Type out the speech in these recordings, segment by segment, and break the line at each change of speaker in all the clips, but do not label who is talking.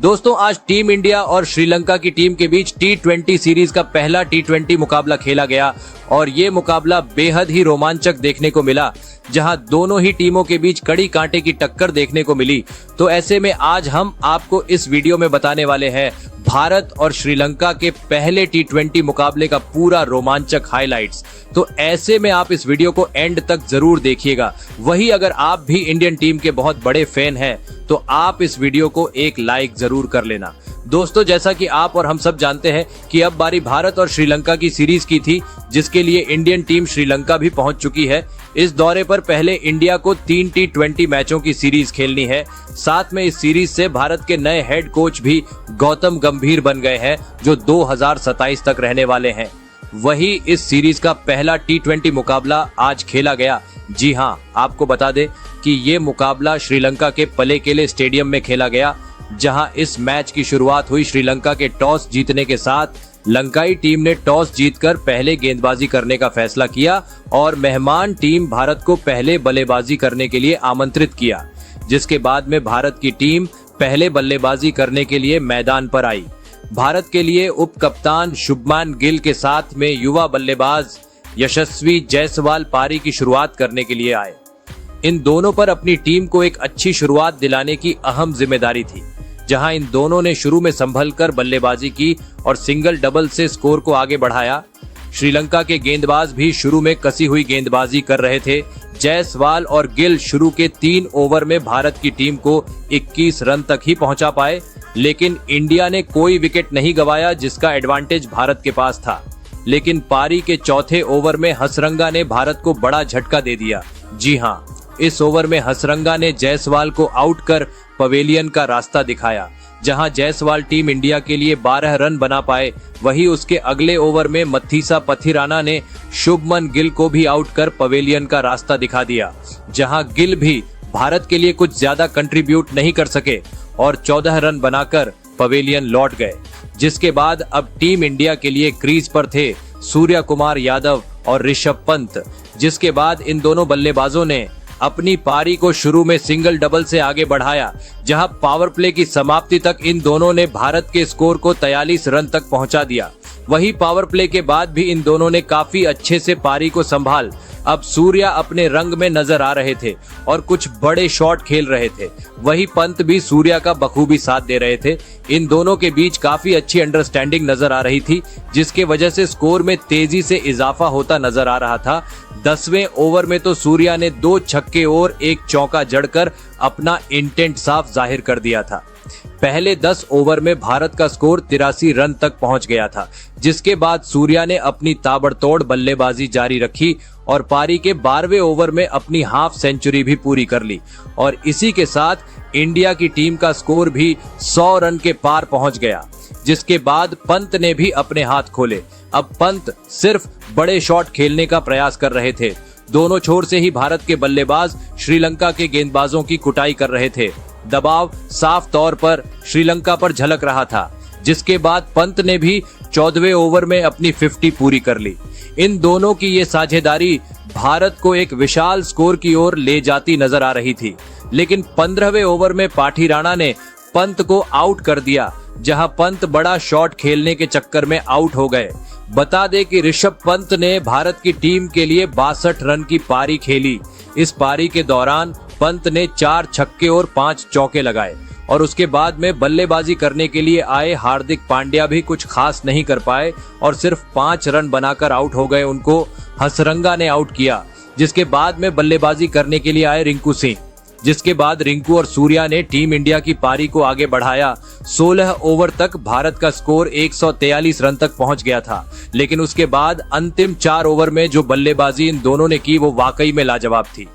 दोस्तों आज team India और श्रीलंका की टीम के बीच T20 सीरीज का पहला T20 मुकाबला खेला गया और ये मुकाबला बेहद ही रोमांचक देखने को मिला, जहां दोनों ही टीमों के बीच कड़ी कांटे की टक्कर देखने को मिली। तो ऐसे में आज हम आपको इस वीडियो में बताने वाले हैं भारत और श्रीलंका के पहले T20 मुकाबले का पूरा रोमांचक हाइलाइट्स। तो ऐसे में आप इस वीडियो को एंड तक जरूर देखिएगा। वही अगर आप भी इंडियन टीम के बहुत बड़े फैन हैं तो आप इस वीडियो को एक लाइक जरूर कर लेना। दोस्तों जैसा कि आप और हम सब जानते हैं कि अब बारी भारत और श्रीलंका की सीरीज की थी, जिसके लिए इंडियन टीम श्रीलंका भी पहुंच चुकी है। इस दौरे पर पहले इंडिया को 3 T20 मैचों की सीरीज खेलनी है। साथ में इस सीरीज से भारत के नए हेड कोच भी गौतम गंभीर बन गए हैं, जो 2027 तक रहने वाले हैं। वही इस सीरीज का पहला T20 मुकाबला आज खेला गया। जी हां, आपको बता दें कि ये मुकाबला श्रीलंका के पलेकेले स्टेडियम में खेला गया, जहां इस मैच की शुरुआत हुई श्रीलंका के टॉस जीतने के साथ। लंकाई टीम ने टॉस जीतकर पहले गेंदबाजी करने का फैसला किया और मेहमान टीम भारत को पहले बल्लेबाजी करने के लिए आमंत्रित किया, जिसके बाद में भारत की टीम पहले बल्लेबाजी करने के लिए मैदान पर आई। भारत के लिए उप कप्तान शुभमान गिल के साथ में युवा बल्लेबाज यशस्वी जायसवाल पारी की शुरुआत करने के लिए आए। इन दोनों पर अपनी टीम को एक अच्छी शुरुआत दिलाने की अहम जिम्मेदारी थी, जहां इन दोनों ने शुरू में संभल कर बल्लेबाजी की और सिंगल डबल से स्कोर को आगे बढ़ाया। श्रीलंका के गेंदबाज भी शुरू में कसी हुई गेंदबाजी कर रहे थे। जायसवाल और गिल शुरू के 3 ओवर में भारत की टीम को 21 रन तक ही पहुंचा पाए, लेकिन इंडिया ने कोई विकेट नहीं गंवाया, जिसका एडवांटेज भारत के पास था। लेकिन पारी के चौथे ओवर में हसरंगा ने भारत को बड़ा झटका दे दिया। जी हां, इस ओवर में हसरंगा ने जायसवाल को आउट कर पवेलियन का रास्ता दिखाया, जहां जायसवाल टीम इंडिया के लिए 12 रन बना पाए। वहीं उसके अगले ओवर में मथीसा पथिराना ने शुभमन गिल को भी आउट कर पवेलियन का रास्ता दिखा दिया, जहां गिल भी भारत के लिए कुछ ज्यादा कंट्रीब्यूट नहीं कर सके और 14 रन बनाकर पवेलियन लौट गए। जिसके बाद अब टीम इंडिया के लिए क्रीज पर थे सूर्य कुमार यादव और ऋषभ पंत। जिसके बाद इन दोनों बल्लेबाजों ने अपनी पारी को शुरू में सिंगल डबल से आगे बढ़ाया, जहां पावर प्ले की समाप्ति तक इन दोनों ने भारत के स्कोर को 43 रन तक पहुंचा दिया। वही पावर प्ले के बाद भी इन दोनों ने काफी अच्छे से पारी को संभाल। अब सूर्या अपने रंग में नजर आ रहे थे और कुछ बड़े शॉट खेल रहे थे। वही पंत भी सूर्या का बखूबी साथ दे रहे थे। इन दोनों के बीच काफी अच्छी अंडरस्टैंडिंग नजर आ रही थी, जिसके वजह से स्कोर में तेजी से इजाफा होता नजर आ रहा था। 10वें ओवर में तो सूर्या ने 2 छक्के और 1 चौका जड़कर अपना इंटेंट साफ जाहिर कर दिया था। पहले 10 ओवर में भारत का स्कोर 83 रन तक पहुंच गया था, जिसके बाद सूर्या ने अपनी ताबड़तोड़ बल्लेबाजी जारी रखी और पारी के 12वें ओवर में अपनी हाफ सेंचुरी भी पूरी कर ली और इसी के साथ इंडिया की टीम का स्कोर भी 100 रन के पार पहुंच गया। जिसके बाद पंत ने भी अपने हाथ खोले। अब पंत सिर्फ बड़े शॉट खेलने का प्रयास कर रहे थे। दोनों छोर से ही भारत के बल्लेबाज श्रीलंका के गेंदबाजों की कुटाई कर रहे थे। दबाव साफ तौर पर श्रीलंका पर झलक रहा था। जिसके बाद पंत ने भी 14वें ओवर में अपनी 50 पूरी कर ली। इन दोनों की ये साझेदारी भारत को एक विशाल स्कोर की ओर ले जाती नजर आ रही थी, लेकिन 15वें ओवर में पाठीराणा ने पंत को आउट कर दिया, जहां पंत बड़ा शॉट खेलने के चक्कर में आउट हो गए। बता दें कि ऋषभ पंत ने भारत की टीम के लिए 62 रन की पारी खेली। इस पारी के दौरान पंत ने 4 छक्के और 5 चौके लगाए और उसके बाद में बल्लेबाजी करने के लिए आए हार्दिक पांड्या भी कुछ खास नहीं कर पाए और सिर्फ 5 रन बनाकर आउट हो गए। उनको हसरंगा ने आउट किया। जिसके बाद में बल्लेबाजी करने के लिए आए रिंकू सिंह। जिसके बाद रिंकू और सूर्या ने टीम इंडिया की पारी को आगे बढ़ाया। 16 ओवर तक भारत का स्कोर 143 रन तक पहुंच गया था, लेकिन उसके बाद अंतिम 4 ओवर में जो बल्लेबाजी इन दोनों ने की वो वाकई में लाजवाब थी।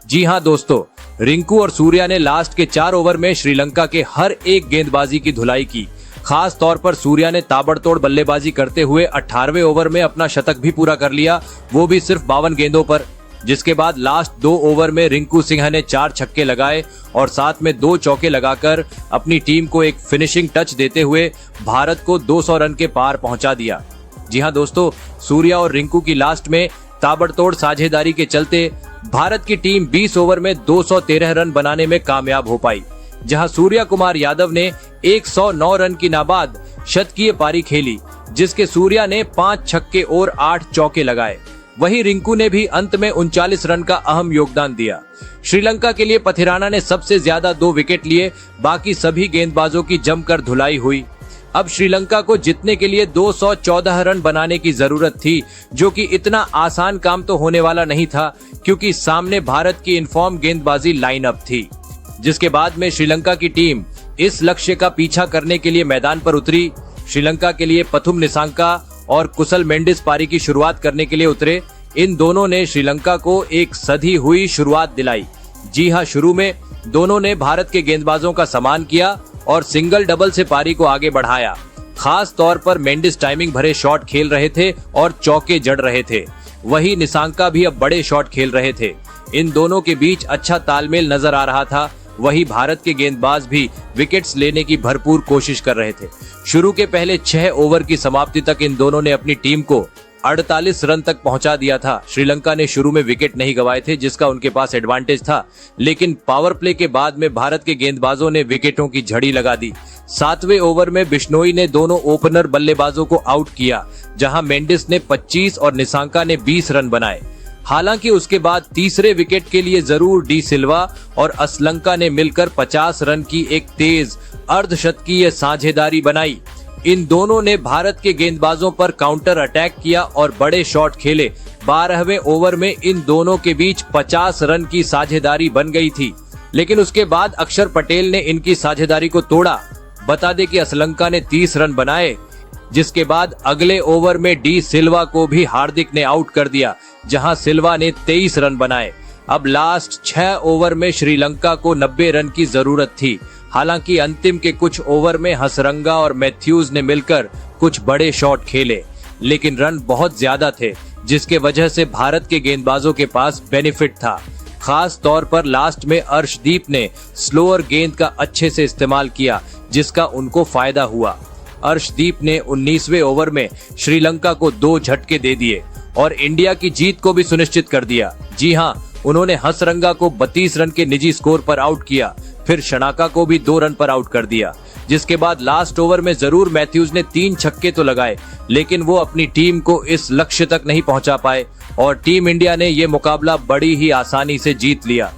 जी हां दोस्तों, रिंकू और सूर्या ने लास्ट के 4 ओवर में श्रीलंका के हर एक गेंदबाजी की धुलाई की। खास तौर पर सूर्या ने ताबड़तोड़ बल्लेबाजी करते हुए 18वें ओवर में अपना शतक भी पूरा कर लिया, वो भी सिर्फ 52 गेंदों पर। जिसके बाद लास्ट 2 ओवर में रिंकू सिंह ने 4 छक्के लगाए और साथ में 2 चौके लगाकर अपनी टीम को एक फिनिशिंग टच देते हुए भारत को 200 रन के पार पहुंचा दिया। जी हां दोस्तों, सूर्या और रिंकू की लास्ट में ताबड़तोड़ साझेदारी के चलते भारत की टीम 20 ओवर में 213 रन बनाने में कामयाब हो पाई। जहां सूर्या कुमार यादव ने 109 रन की नाबाद शतकीय पारी खेली, जिसके सूर्या ने 5 छक्के और 8 चौके लगाए। वहीं रिंकू ने भी अंत में 39 रन का अहम योगदान दिया। श्रीलंका के लिए पथिराना ने सबसे ज्यादा 2 विकेट लिए, बाकी सभी गेंदबाजों की जमकर धुलाई हुई। अब श्रीलंका को जीतने के लिए 214 रन बनाने की जरूरत थी, जो कि इतना आसान काम तो होने वाला नहीं था, क्योंकि सामने भारत की इनफॉर्म गेंदबाजी लाइनअप थी। जिसके बाद में श्रीलंका की टीम इस लक्ष्य का पीछा करने के लिए मैदान पर उतरी। श्रीलंका के लिए पथुम निसांका और कुशल मेंडिस पारी की शुरुआत करने के लिए उतरे। इन दोनों ने श्रीलंका को एक सधी हुई शुरुआत दिलाई। जी हां, शुरू में दोनों ने भारत के गेंदबाजों का सम्मान किया और सिंगल डबल से पारी को आगे बढ़ाया। खास तौर पर मेंडिस टाइमिंग भरे शॉट खेल रहे थे और चौके जड़ रहे थे। वहीं निसांका भी अब बड़े शॉट खेल रहे थे। इन दोनों के बीच अच्छा तालमेल नजर आ रहा था। वहीं भारत के गेंदबाज भी विकेट्स लेने की भरपूर कोशिश कर रहे थे। शुरू के पहले 6 ओवर की समाप्ति तक इन दोनों ने अपनी टीम को 48 रन तक पहुंचा दिया था। श्रीलंका ने शुरू में विकेट नहीं गंवाए थे, जिसका उनके पास एडवांटेज था, लेकिन पावर प्ले के बाद में भारत के गेंदबाजों ने विकेटों की झड़ी लगा दी। 7वें ओवर में बिश्नोई ने दोनों ओपनर बल्लेबाजों को आउट किया, जहां मेंडिस ने 25 और निसांका ने 20 रन बनाए। हालांकि उसके बाद तीसरे विकेट के लिए जरूर डी सिल्वा और असलंका ने मिलकर 50 रन की एक तेज अर्धशतकीय साझेदारी बनाई। इन दोनों ने भारत के गेंदबाजों पर काउंटर अटैक किया और बड़े शॉट खेले। 12वें ओवर में इन दोनों के बीच 50 रन की साझेदारी बन गई थी, लेकिन उसके बाद अक्षर पटेल ने इनकी साझेदारी को तोड़ा। बता दें कि असलंका ने 30 रन बनाए, जिसके बाद अगले ओवर में डी सिल्वा को भी हार्दिक ने आउट कर दिया, जहां सिल्वा ने 23 रन बनाए। अब लास्ट 6 ओवर में श्रीलंका को 90 रन की जरूरत थी। हालांकि अंतिम के कुछ ओवर में हसरंगा और मैथ्यूज ने मिलकर कुछ बड़े शॉट खेले, लेकिन रन बहुत ज्यादा थे, जिसके वजह से भारत के गेंदबाजों के पास बेनिफिट था। खास तौर पर लास्ट में अर्शदीप ने स्लोअर गेंद का अच्छे से इस्तेमाल किया, जिसका उनको फायदा हुआ। अर्शदीप ने 19वें ओवर में श्रीलंका को 2 झटके दे दिए और इंडिया की जीत को भी सुनिश्चित कर दिया। जी हां, उन्होंने हसरंगा को 32 रन के निजी स्कोर पर आउट किया, फिर शनाका को भी 2 रन पर आउट कर दिया। जिसके बाद लास्ट ओवर में जरूर मैथ्यूज ने 3 छक्के तो लगाए, लेकिन वो अपनी टीम को इस लक्ष्य तक नहीं पहुंचा पाए और टीम इंडिया ने ये मुकाबला बड़ी ही आसानी से जीत लिया।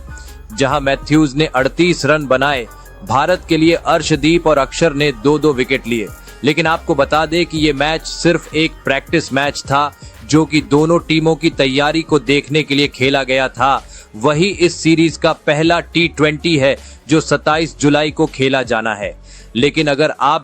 जहां मैथ्यूज ने 38 रन बनाए, भारत के लिए अर्शदीप और अक्षर ने 2-2 विकेट लिए। लेकिन आपको बता दें कि ये मैच सिर्फ एक प्रैक्टिस मैच था, जो कि दोनों टीमों की तैयारी को देखने के लिए खेला गया था। वही इस सीरीज का पहला T20 है जो 27 जुलाई को खेला जाना है। लेकिन अगर आप